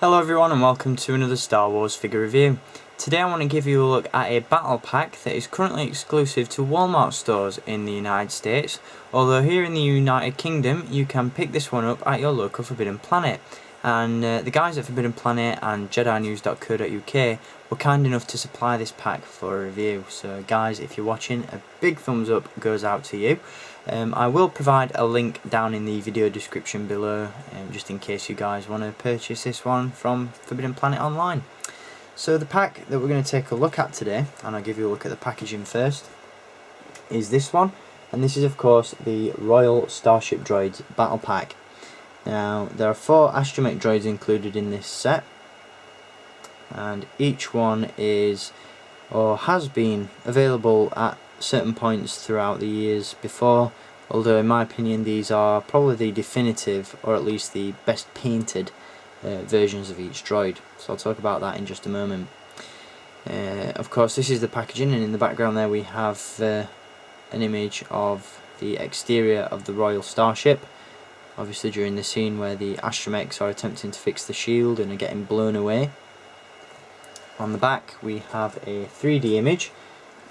Hello everyone and welcome to another Star Wars figure review. Today I want to give you a look at a battle pack that is currently exclusive to Wal-Mart stores in the United States, although here in the United Kingdom you can pick this one up at your local Forbidden Planet. And the guys at Forbidden Planet and JediNews.co.uk were kind enough to supply this pack for a review. So guys, if you're watching, a big thumbs up goes out to you. I will provide a link down in the video description below, just in case you guys want to purchase this one from Forbidden Planet online. So the pack that we're going to take a look at today, and I'll give you a look at the packaging first, is this one. And this is of course the Royal Starship Droids Battle Pack. Now there are 4 Astromech droids included in this set, and each one is, or has been, available at certain points throughout the years before, although in my opinion these are probably the definitive, or at least the best painted versions of each droid. So I'll talk about that in just a moment. Of course this is the packaging, and in the background there we have an image of the exterior of the Royal Starship, obviously during the scene where the Astromechs are attempting to fix the shield and are getting blown away. On the back we have a 3D image,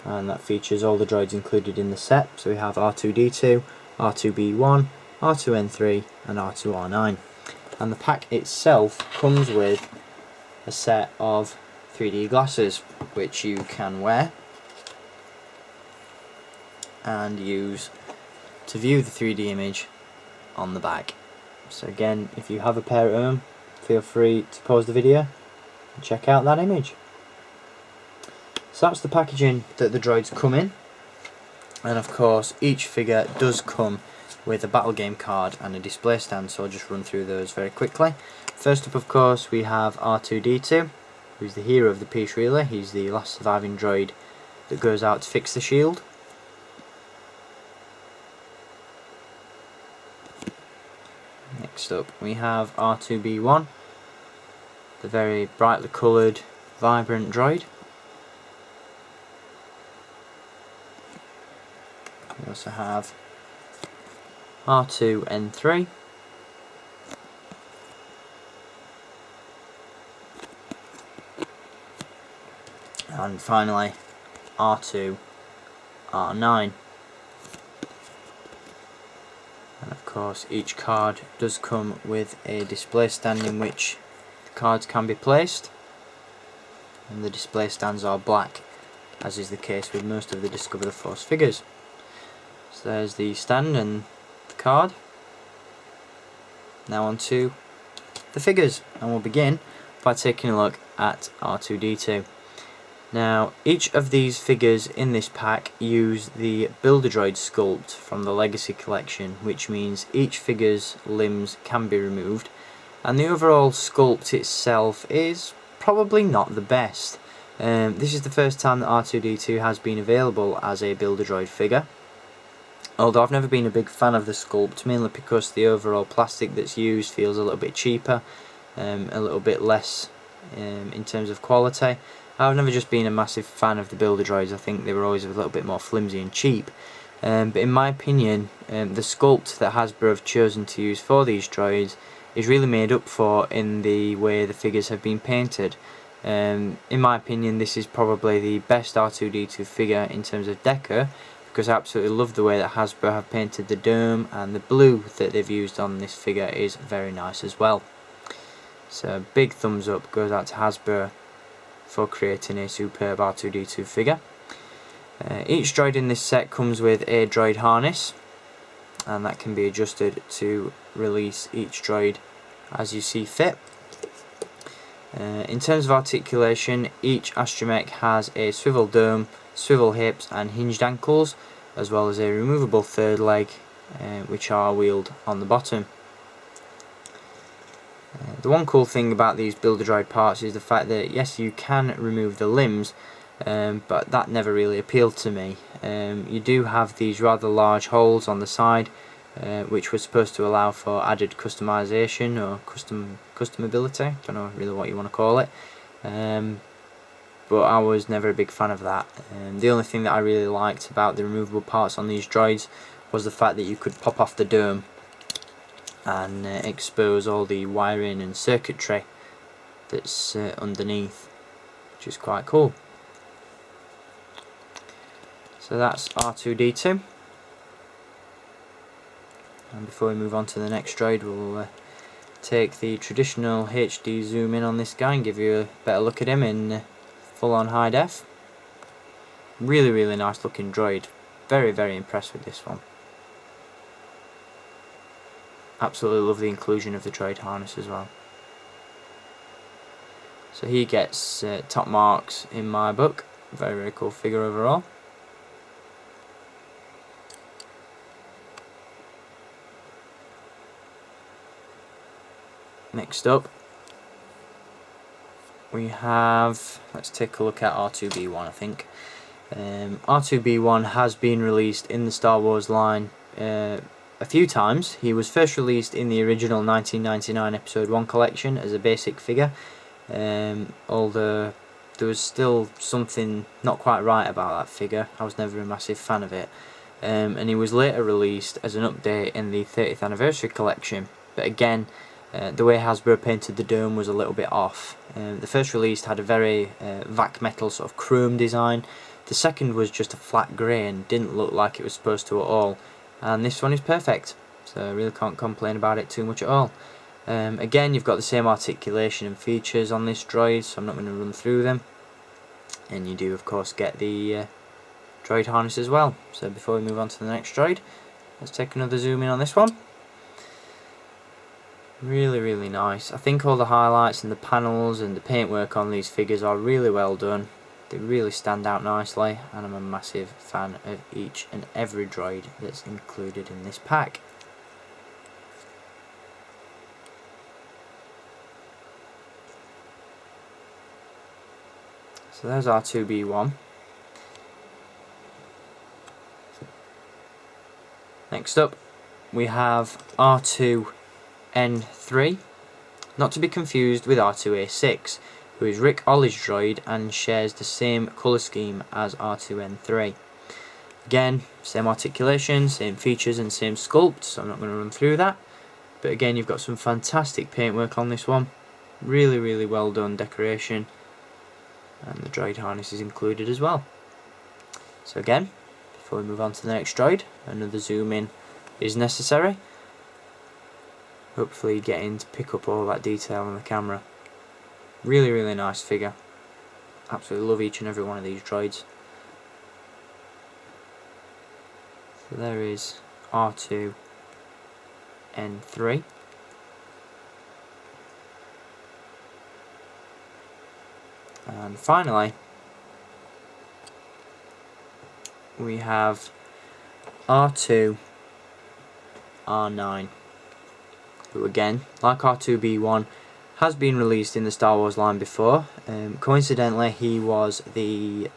and that features all the droids included in the set. So we have R2-D2, R2-B1, R2-N3 and R2-R9. And the pack itself comes with a set of 3D glasses which you can wear and use to view the 3D image on the back. So again, if you have a pair at home, feel free to pause the video and check out that image. So that's the packaging that the droids come in, and of course each figure does come with a battle game card and a display stand, so I'll just run through those very quickly. First up of course we have R2-D2, who's the hero of the piece really. He's the last surviving droid that goes out to fix the shield. Next up we have R2-B1, the very brightly coloured, vibrant droid. We also have R2-N3, and finally R2-R9. And of course each card does come with a display stand in which the cards can be placed, and the display stands are black, as is the case with most of the Discover the Force figures. So there's the stand and the card. Now on to the figures, and we'll begin by taking a look at R2-D2. Now each of these figures in this pack use the Build-A-Droid sculpt from the Legacy collection, which means each figure's limbs can be removed, and the overall sculpt itself is probably not the best. This is the first time that R2-D2 has been available as a Build-A-Droid figure, although I've never been a big fan of the sculpt, mainly because the overall plastic that's used feels a little bit cheaper, a little bit less in terms of quality. I've never just been a massive fan of the Build-A-Droids. I think they were always a little bit more flimsy and cheap. But in my opinion, the sculpt that Hasbro have chosen to use for these droids is really made up for in the way the figures have been painted. In my opinion, this is probably the best R2-D2 figure in terms of deco, because I absolutely love the way that Hasbro have painted the dome, and the blue that they've used on this figure is very nice as well. So big thumbs up goes out to Hasbro for creating a superb R2-D2 figure. Each droid in this set comes with a droid harness, and that can be adjusted to release each droid as you see fit. In terms of articulation, each Astromech has a swivel dome, swivel hips and hinged ankles, as well as a removable third leg, which are wheeled on the bottom. The one cool thing about these Build-A-Droid parts is the fact that yes, you can remove the limbs, but that never really appealed to me. You do have these rather large holes on the side, which were supposed to allow for added customization or customability. I don't know really what you want to call it. But I was never a big fan of that. The only thing that I really liked about the removable parts on these droids was the fact that you could pop off the dome and expose all the wiring and circuitry that's underneath, which is quite cool. So that's R2-D2. And before we move on to the next droid, we'll take the traditional HD zoom in on this guy and give you a better look at him in full on high def. Really nice looking droid. Very impressed with this one. Absolutely love the inclusion of the droid harness as well. So he gets top marks in my book. Very cool figure overall. Next up, we have, let's take a look at R2-B1, I think. R2-B1 has been released in the Star Wars line a few times. He was first released in the original 1999 Episode 1 collection as a basic figure, although there was still something not quite right about that figure. I was never a massive fan of it. And he was later released as an update in the 30th anniversary collection, but again, the way Hasbro painted the dome was a little bit off. The first release had a very vac metal sort of chrome design. The second was just a flat grey and didn't look like it was supposed to at all. And this one is perfect, so I really can't complain about it too much at all. Again, you've got the same articulation and features on this droid, so I'm not going to run through them. And you do of course get the droid harness as well. So before we move on to the next droid, let's take another zoom in on this one. Really nice. I think all the highlights and the panels and the paintwork on these figures are really well done. They really stand out nicely, and I'm a massive fan of each and every droid that's included in this pack. So there's R2-B1. Next up we have R2-N3, not to be confused with R2-A6, who is Rick Olley's droid and shares the same colour scheme as R2-N3. Again, same articulation, same features and same sculpt, so I'm not going to run through that. But again, you've got some fantastic paintwork on this one. Really well done decoration. And the droid harness is included as well. So again, before we move on to the next droid, another zoom in is necessary. Hopefully getting to pick up all that detail on the camera. Really nice figure. Absolutely love each and every one of these droids. So there is R2-N3. And finally, we have R2-R9, who again, like R2-B1, has been released in the Star Wars line before. Coincidentally, he was the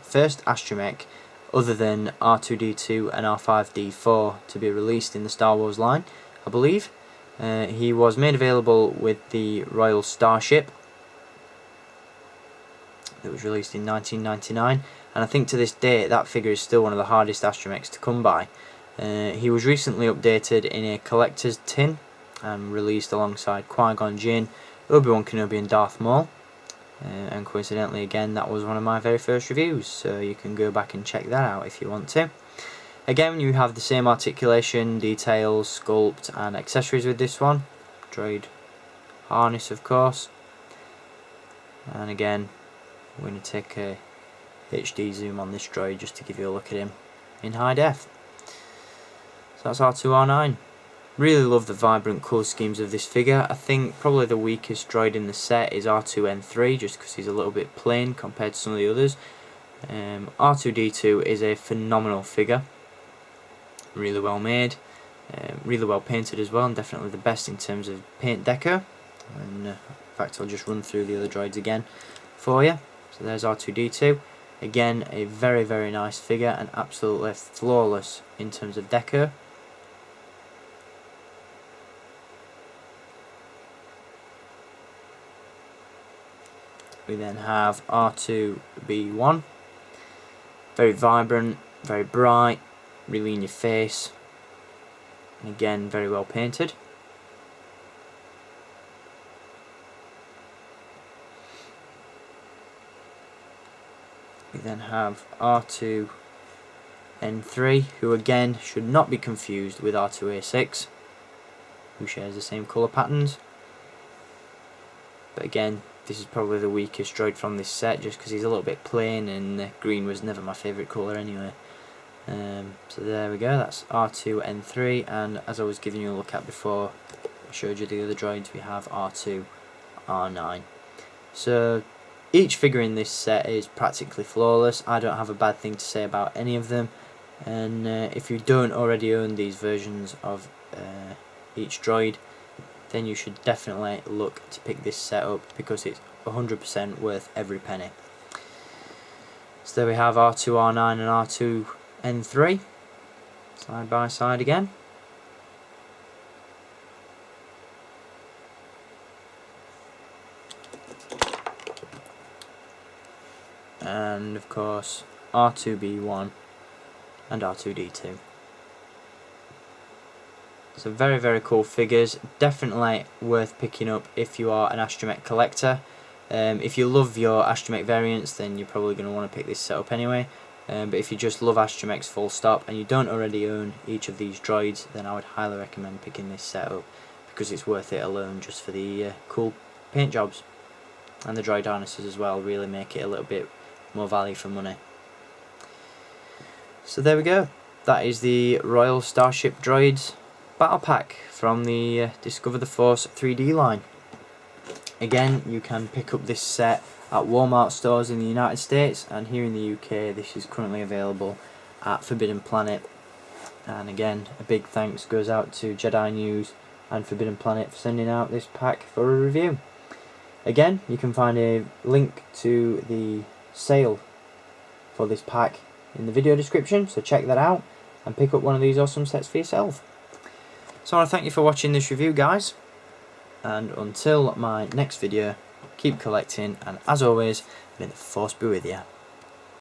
first Astromech other than R2-D2 and R5-D4 to be released in the Star Wars line, I believe. He was made available with the Royal Starship that was released in 1999, and I think to this day that figure is still one of the hardest Astromechs to come by. He was recently updated in a collector's tin and released alongside Qui-Gon Jinn, Obi-Wan Kenobi and Darth Maul. And coincidentally again, that was one of my very first reviews, so you can go back and check that out if you want to. Again, you have the same articulation, details, sculpt and accessories with this one. Droid harness of course. And again, we're going to take a HD zoom on this droid just to give you a look at him in high def. So that's R2-R9. Really love the vibrant colour schemes of this figure. I think probably the weakest droid in the set is R2-N3, just because he's a little bit plain compared to some of the others. R2-D2 is a phenomenal figure. Really well made, really well painted as well, and definitely the best in terms of paint deco. And in fact, I'll just run through the other droids again for you. So there's R2-D2. Again, a very nice figure and absolutely flawless in terms of deco. We then have R2-B1. Very vibrant, very bright, really in your face. And again, very well painted. We then have R2-N3, who again should not be confused with R2-A6, who shares the same colour patterns. But again, this is probably the weakest droid from this set, just because he's a little bit plain, and green was never my favourite colour anyway. So there we go, that's R2-N3, and as I was giving you a look at before, I showed you the other droids, we have R2-R9. So each figure in this set is practically flawless. I don't have a bad thing to say about any of them, and if you don't already own these versions of each droid, then you should definitely look to pick this set up, because it's 100% worth every penny. So there we have R2-R9 and R2-N3 side by side again. And of course R2-B1 and R2-D2. So very cool figures, definitely worth picking up if you are an Astromech collector. If you love your Astromech variants, then you're probably going to want to pick this set up anyway. But if you just love Astromechs full stop and you don't already own each of these droids, then I would highly recommend picking this set up, because it's worth it alone just for the cool paint jobs. And the droid harnesses as well really make it a little bit more value for money. So there we go, that is the Royal Starship Droids Battle Pack from the Discover the Force 3D line. Again, you can pick up this set at Wal-Mart stores in the United States, and here in the UK this is currently available at Forbidden Planet. And again, a big thanks goes out to Jedi News and Forbidden Planet for sending out this pack for a review. Again, you can find a link to the sale for this pack in the video description, so check that out and pick up one of these awesome sets for yourself. So I want to thank you for watching this review, guys, and until my next video, keep collecting, and as always, may the Force be with you.